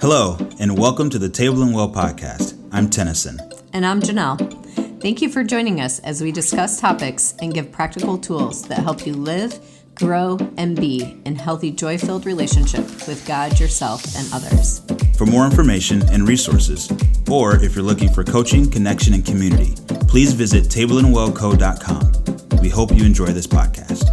Hello, and welcome to the Table and Well podcast. I'm Tennison. And I'm Ginelle. Thank you for joining us as we discuss topics and give practical tools that help you live, grow, and be in healthy, joy-filled relationship with God, yourself, and others. For more information and resources, or if you're looking for coaching, connection, and community, please visit tableandwellco.com. We hope you enjoy this podcast.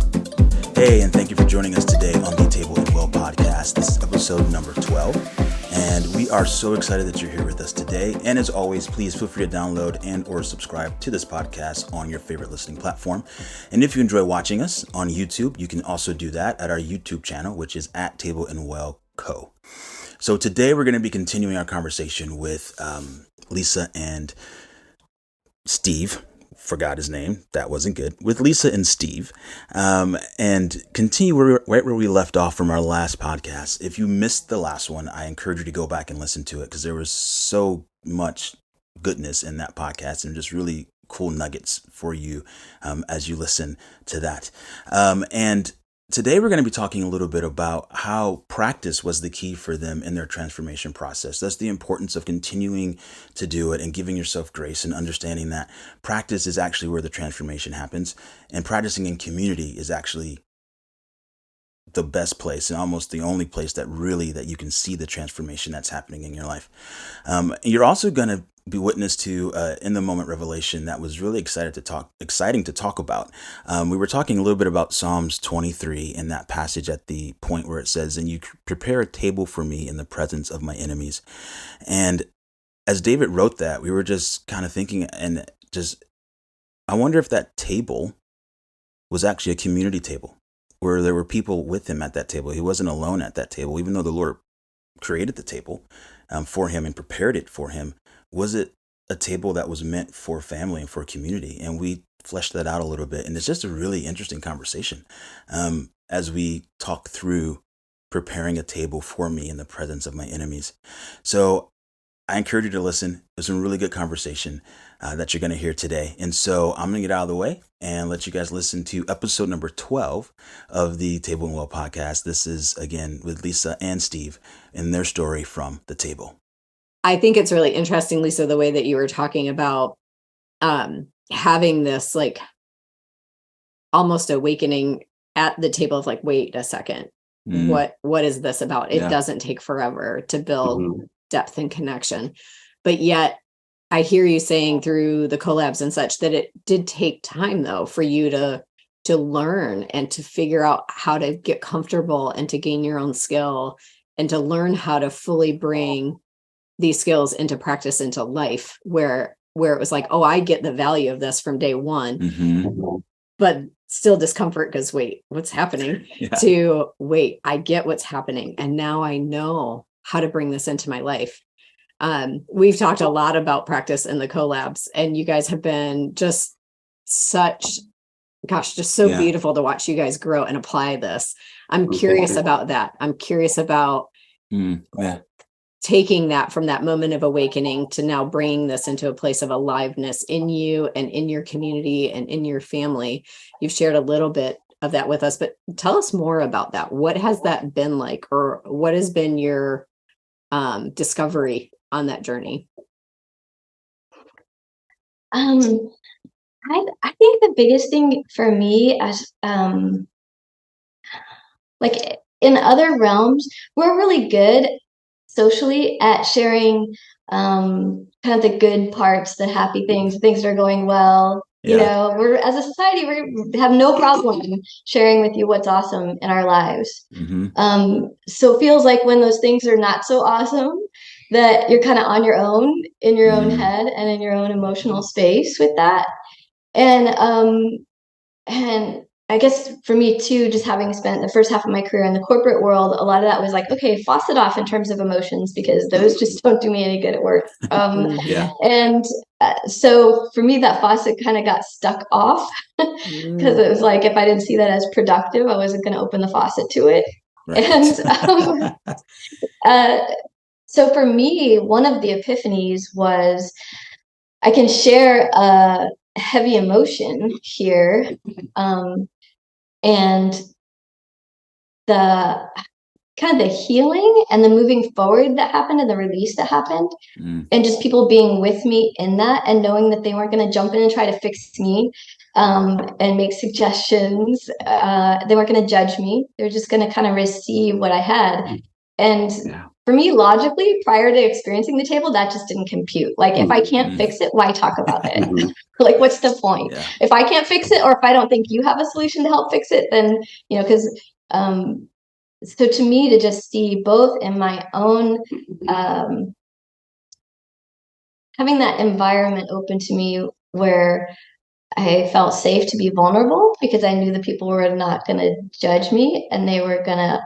Hey, and thank you for joining us today on the Table and Well podcast. This is episode number 12. And we are so excited that you're here with us today. And as always, please feel free to download and or subscribe to this podcast on your favorite listening platform. And if you enjoy watching us on YouTube, you can also do that at our YouTube channel, which is at Table and Well Co. So today we're going to be continuing our conversation with Lisa and Steve. Forgot his name. That wasn't good. With Lisa and Steve, and continue right where we left off from our last podcast. If you missed the last one, I encourage you to go back and listen to it because there was so much goodness in that podcast and just really cool nuggets for you as you listen to that. And today we're going to be talking a little bit about how practice was the key for them in their transformation process. That's the importance of continuing to do it and giving yourself grace and understanding that practice is actually where the transformation happens. And practicing in community is actually the best place and almost the only place that you can see the transformation that's happening in your life. You're also going to be witness to in the moment revelation that was really exciting to talk about. We were talking a little bit about Psalms 23 in that passage at the point where it says, "And you prepare a table for me in the presence of my enemies." And as David wrote that, we were just kind of thinking I wonder if that table was actually a community table where there were people with him at that table. He wasn't alone at that table, even though the Lord created the table for him and prepared it for him. Was it a table that was meant for family and for community? And we fleshed that out a little bit. And it's just a really interesting conversation as we talk through preparing a table for me in the presence of my enemies. So I encourage you to listen. There's a really good conversation that you're going to hear today. And so I'm going to get out of the way and let you guys listen to episode number 12 of the Table and Well podcast. This is, again, with Lisa and Steve and their story from the table. I think it's really interesting, Lisa, the way that you were talking about having this like almost awakening at the table of like, wait a second, what is this about? It doesn't take forever to build depth and connection. But yet I hear you saying through the collabs and such that it did take time though for you to learn and to figure out how to get comfortable and to gain your own skill and to learn how to fully bring these skills into practice, into life, where it was like, oh, I get the value of this from day one, but still discomfort because wait, what's happening? To wait, I get what's happening. And now I know how to bring this into my life. We've talked a lot about practice in the collabs, and you guys have been just so beautiful to watch you guys grow and apply this. I'm curious about that. I'm curious about taking that from that moment of awakening to now bringing this into a place of aliveness in you and in your community and in your family. You've shared a little bit of that with us, but tell us more about that. What has that been like, or what has been your discovery on that journey? I think the biggest thing for me as like in other realms, we're really good socially at sharing kind of the good parts, the happy things that are going well. You know, we're as a society, we have no problem sharing with you what's awesome in our lives. So it feels like when those things are not so awesome, that you're kind of on your own in your own head and in your own emotional space with that. And I guess for me too, just having spent the first half of my career in the corporate world, a lot of that was like, okay, faucet off in terms of emotions, because those just don't do me any good at work. And so for me, that faucet kind of got stuck off because it was like, if I didn't see that as productive, I wasn't going to open the faucet to it. Right. And so for me, one of the epiphanies was I can share a heavy emotion here. And the kind of the healing and the moving forward that happened and the release that happened, and just people being with me in that and knowing that they weren't going to jump in and try to fix me and make suggestions. They weren't going to judge me. They were just going to kind of receive what I had. And for me, logically, prior to experiencing the table, that just didn't compute. Like, if I can't fix it, why talk about it? Like, what's the point? Yeah. If I can't fix it, or if I don't think you have a solution to help fix it, then, because so to me, to just see both in my own having that environment open to me where I felt safe to be vulnerable, because I knew the people were not going to judge me, and they were going to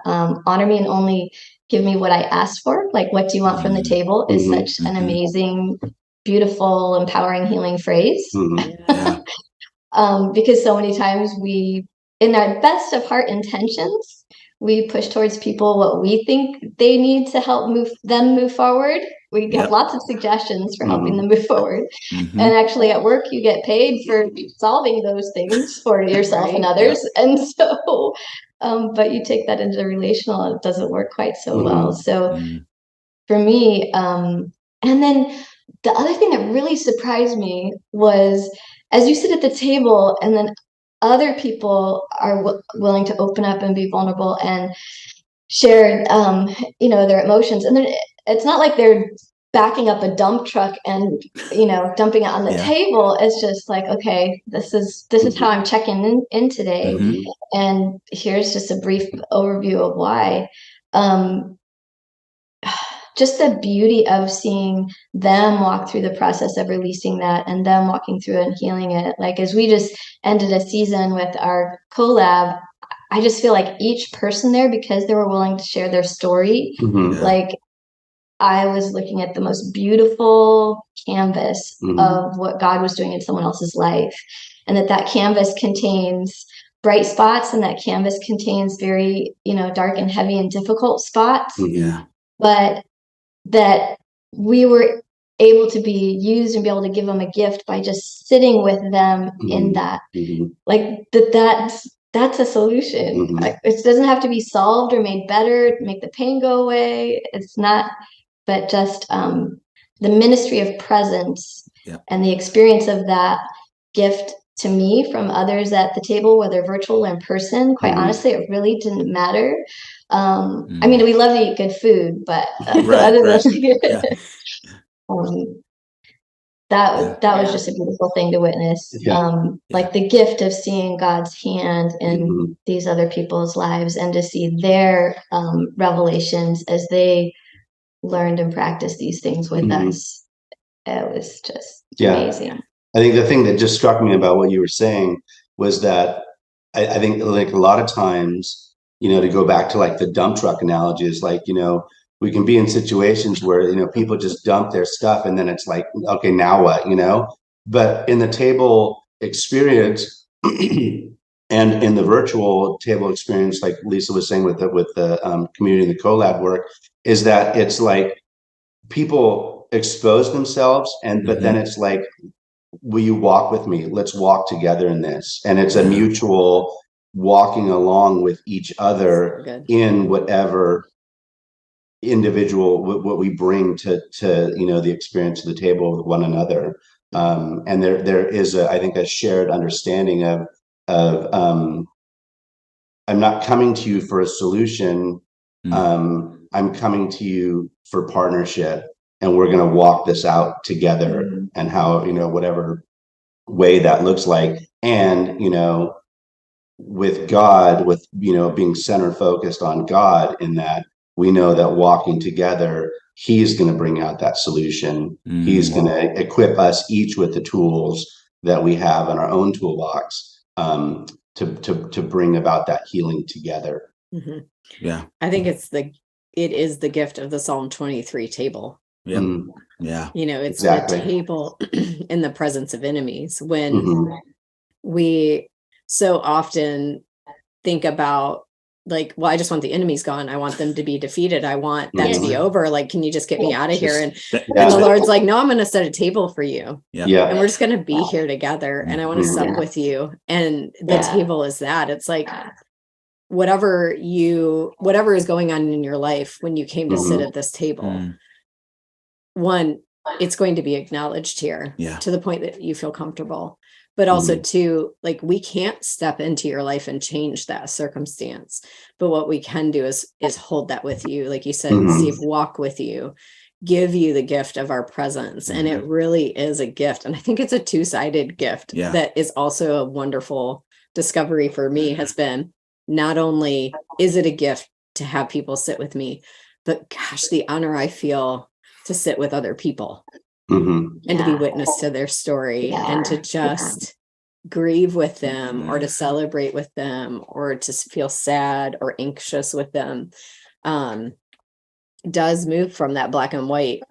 honor me and only give me what I asked for. Like, what do you want from the table is such an amazing, beautiful, empowering, healing phrase. Because so many times we, in our best of heart intentions, we push towards people what we think they need to help move forward. We get lots of suggestions for helping them move forward. And actually at work, you get paid for solving those things for yourself and others. And so, but you take that into the relational, and it doesn't work quite so well. So for me, and then the other thing that really surprised me was, as you sit at the table and then other people are willing to open up and be vulnerable and share, their emotions. And then it's not like they're backing up a dump truck and, dumping it on the table. It's just like, okay, this is how I'm checking in today. And here's just a brief overview of why. Just the beauty of seeing them walk through the process of releasing that, and them walking through it and healing it. Like, as we just ended a season with our collab, I just feel like each person there, because they were willing to share their story, like, I was looking at the most beautiful canvas of what God was doing in someone else's life. And that canvas contains bright spots, and that canvas contains very, dark and heavy and difficult spots. But that we were able to be used and be able to give them a gift by just sitting with them in that. Like, that's a solution. Like, it doesn't have to be solved or made better to make the pain go away. It's not, but just the ministry of presence and the experience of that gift to me from others at the table, whether virtual or in person. Quite honestly, it really didn't matter. I mean, we love to eat good food, but that was just a beautiful thing to witness. Like the gift of seeing God's hand in these other people's lives, and to see their revelations as they learned and practiced these things with us. It was just amazing. I think the thing that just struck me about what you were saying was that I think, like, a lot of times, to go back to like the dump truck analogy, is like, we can be in situations where, people just dump their stuff, and then it's like, okay, now what, but in the table experience and in the virtual table experience, like Lisa was saying with the community and the collab work, is that it's like people expose themselves, but then it's like, will you walk with me? Let's walk together in this. And it's a mutual walking along with each other in whatever individual, what we bring to the experience of the table with one another. And there is I think a shared understanding of I'm not coming to you for a solution. I'm coming to you for partnership, and we're going to walk this out together, and how, whatever way that looks like. And, with God, with, being center focused on God, in that we know that walking together, He's going to bring out that solution. He's going to equip us each with the tools that we have in our own toolbox to bring about that healing together. I think it is the gift of the Psalm 23 table. It's the table in the presence of enemies, when we so often think about, like, well, I just want the enemies gone. I want them to be defeated. I want that to be over. Like, can you just get me out of here? And the Lord's like, no, I'm going to set a table for you. And we're just going to be here together. And I want to sup with you. And the table is that. It's like, whatever is going on in your life when you came to sit at this table, one, it's going to be acknowledged here to the point that you feel comfortable. But also two, like, we can't step into your life and change that circumstance. But what we can do is hold that with you. Like you said, Steve, walk with you, give you the gift of our presence. And it really is a gift. And I think it's a two-sided gift that is also a wonderful discovery for me, has been, not only is it a gift to have people sit with me, but gosh, the honor I feel to sit with other people. And to be witness to their story and to just grieve with them or to celebrate with them or to feel sad or anxious with them, does move from that black and white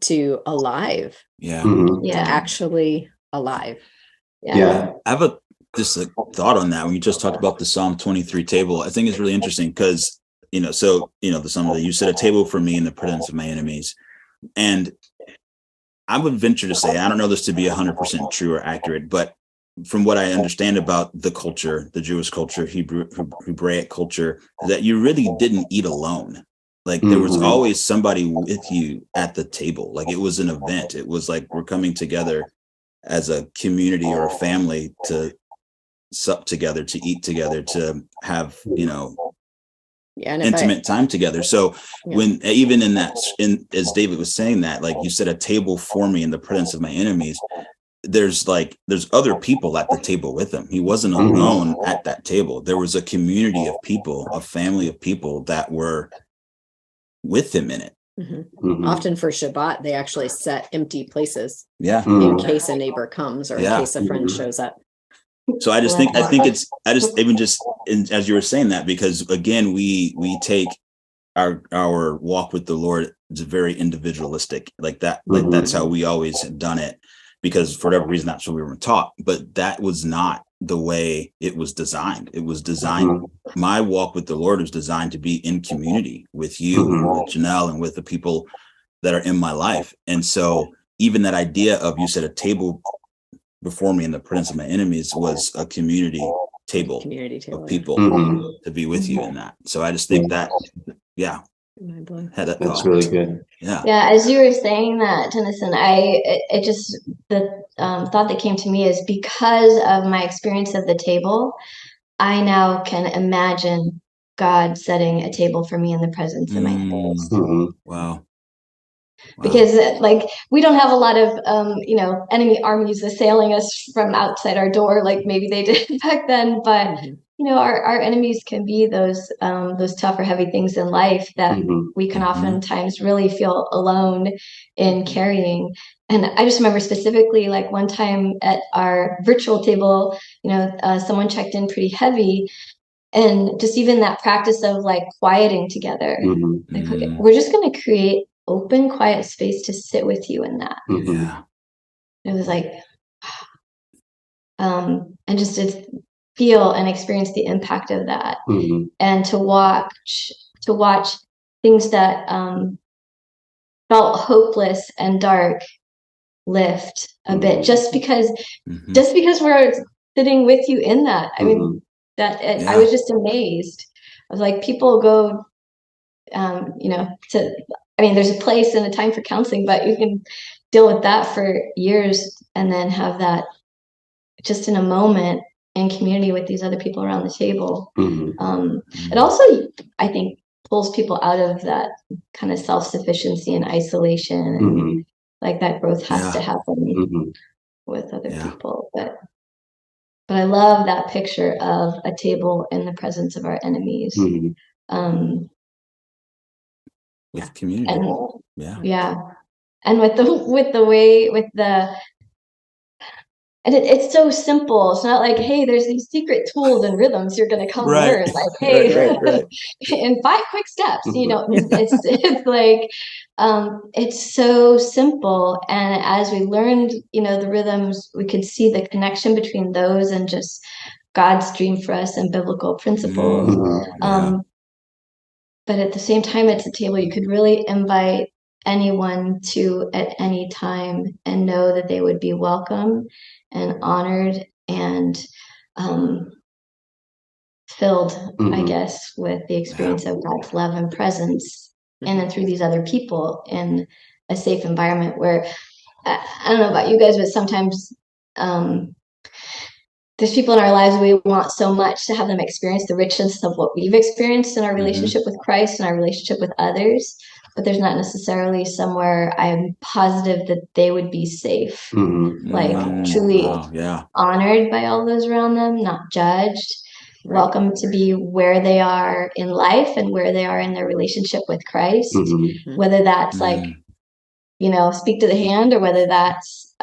to alive. To actually alive. I have just a thought on that. When you just talked about the Psalm 23 table, I think it's really interesting because, the Psalm that you set a table for me in the presence of my enemies. And I would venture to say, I don't know this to be 100% true or accurate, but from what I understand about the culture, the Jewish culture, Hebraic culture, that you really didn't eat alone. Like there was always somebody with you at the table. Like it was an event. It was like we're coming together as a community or a family to sup together, to eat together, to have, intimate time together. So when even in that, as David was saying that, like you said, a table for me in the presence of my enemies, there's other people at the table with him. He wasn't alone at that table. There was a community of people, a family of people that were with him in it. Often for Shabbat, they actually set empty places. In case a neighbor comes or in case a friend shows up. So I just think as you were saying that, because again, we take our walk with the Lord is very individualistic, like that. Like that's how we always have done it, because for whatever reason, that's what we were taught. But that was not the way it was designed. It was designed. My walk with the Lord was designed to be in community with you, with Ginelle, and with the people that are in my life. And so even that idea of, you said, a table before me in the presence of my enemies, was a community table of people to be with you in that. So I just think that, had that That's thought. really good. As you were saying that, Tennison, the thought that came to me is, because of my experience of the table, I now can imagine God setting a table for me in the presence of my enemies. Wow. Because like we don't have a lot of enemy armies assailing us from outside our door like maybe they did back then, but our enemies can be those tough or heavy things in life that we can oftentimes really feel alone in carrying. And I just remember specifically, like one time at our virtual table, someone checked in pretty heavy, and just even that practice of like quieting together, like, okay, we're just going to create open, quiet space to sit with you in that. It was like, and just to feel and experience the impact of that, and to watch things that felt hopeless and dark lift a bit, just because we're sitting with you in that. I mean, I was just amazed. I was like, people go, there's a place and a time for counseling, but you can deal with that for years and then have that just in a moment in community with these other people around the table. It also, I think, pulls people out of that kind of self-sufficiency and isolation, and like that growth has to happen with other people. But I love that picture of a table in the presence of our enemies. With community. And with the way, and it's so simple. It's not like, hey, there's these secret tools and rhythms you're going to come learn. Like, hey, in 5 quick steps, it's like, it's so simple. And as we learned, the rhythms, we could see the connection between those and just God's dream for us and biblical principles. But at the same time, it's a table you could really invite anyone to at any time and know that they would be welcome and honored and filled, I Mhm. guess, with the experience of God's love and presence, and then through these other people in a safe environment where I don't know about you guys, but sometimes there's people in our lives we want so much to have them experience the richness of what we've experienced in our relationship with Christ and our relationship with others, but there's not necessarily somewhere I'm positive that they would be safe, like truly honored by all those around them, not judged, welcome to be where they are in life and where they are in their relationship with Christ, whether that's like, you know, speak to the hand, or whether that's,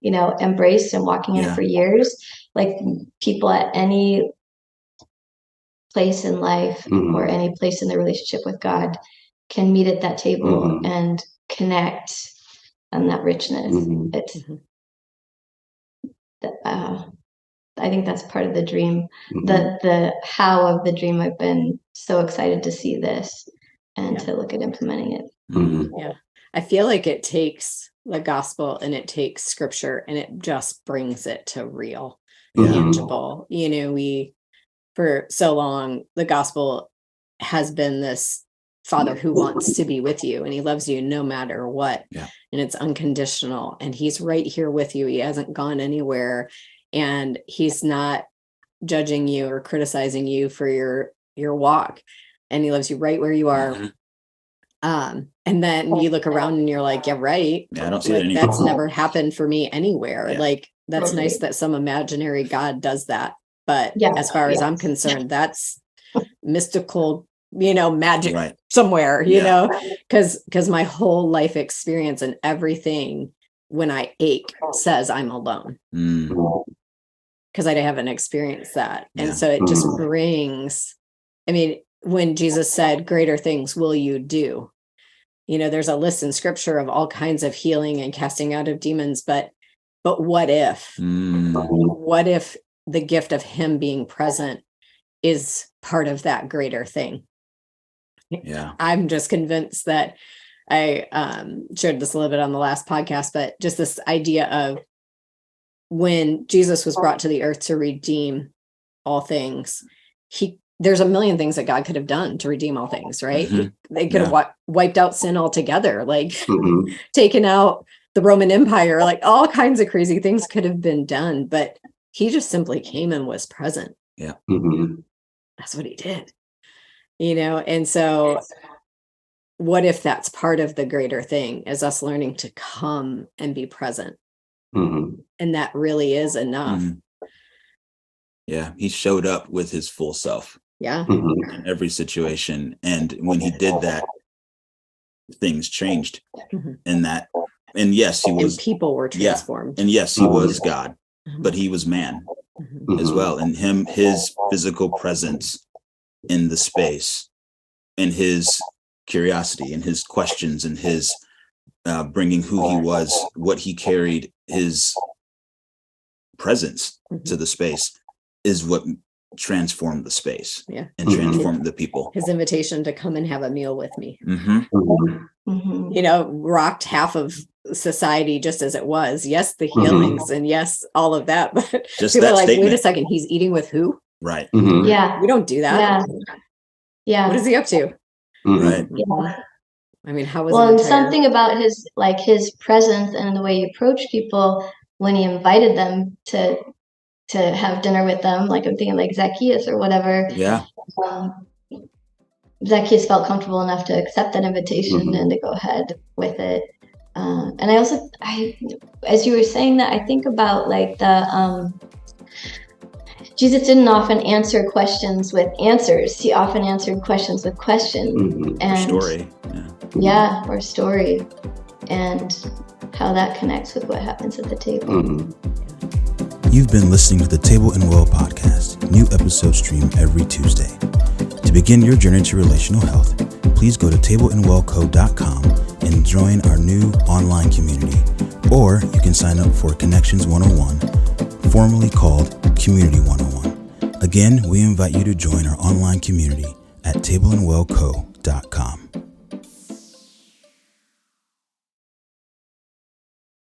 you know, embraced and walking in it for years. Like people at any place in life or any place in their relationship with God can meet at that table and connect on that richness. It's, I think that's part of the dream, the how of the dream. I've been so excited to see this and to look at implementing it. Yeah. I feel like it takes the gospel and it takes scripture and it just brings it to real, tangible. You know, we, for so long, the gospel has been this Father who wants to be with you and he loves you no matter what. And it's unconditional and he's right here with you. He hasn't gone anywhere and he's not judging you or criticizing you for your walk. And he loves you right where you are. And then you look around and you're like, yeah, right. I don't see like, that anymore. That's never happened for me anywhere. Like, that's nice that some imaginary God does that. But as far as I'm concerned, that's mystical, you know, magic somewhere, you know, because my whole life experience and everything when I ache says I'm alone. Because I haven't experienced that. And so it just brings, I mean, when Jesus said, greater things will you do? You know, there's a list in scripture of all kinds of healing and casting out of demons, but what if the gift of him being present is part of that greater thing? I'm just convinced that I shared this a little bit on the last podcast, but just this idea of when Jesus was brought to the earth to redeem all things, there's a million things that God could have done to redeem all things, right? They could have wiped out sin altogether, like taken out the Roman Empire, like all kinds of crazy things could have been done, but he just simply came and was present. That's what he did, you know? And so what if that's part of the greater thing, is us learning to come and be present? And that really is enough. He showed up with his full self. In every situation. And when he did that, things changed in that. And yes, he was. And people were transformed. And yes, he was God, but he was man as well. And his physical presence in the space and his curiosity and his questions and his bringing who he was, what he carried, his presence to the space is what transformed the space and transformed the people. His invitation to come and have a meal with me, you know, rocked half of society just as it was. Yes, the healings and yes, all of that. But just people that are like, statement. wait a second, he's eating with who? Right. We don't do that. What is he up to? Right. I mean, how was and something about his presence and the way he approached people when he invited them to have dinner with them, like I'm thinking like Zacchaeus or whatever. Zacchaeus felt comfortable enough to accept that invitation and to go ahead with it. And I as you were saying that, I think about like Jesus didn't often answer questions with answers. He often answered questions with questions. And story. Or story. And how that connects with what happens at the table. You've been listening to the Table and Well podcast. New episodes stream every Tuesday. To begin your journey to relational health, please go to tableandwellco.com and join our new online community. Or you can sign up for Connections 101, formerly called Community 101. Again, we invite you to join our online community at tableandwellco.com.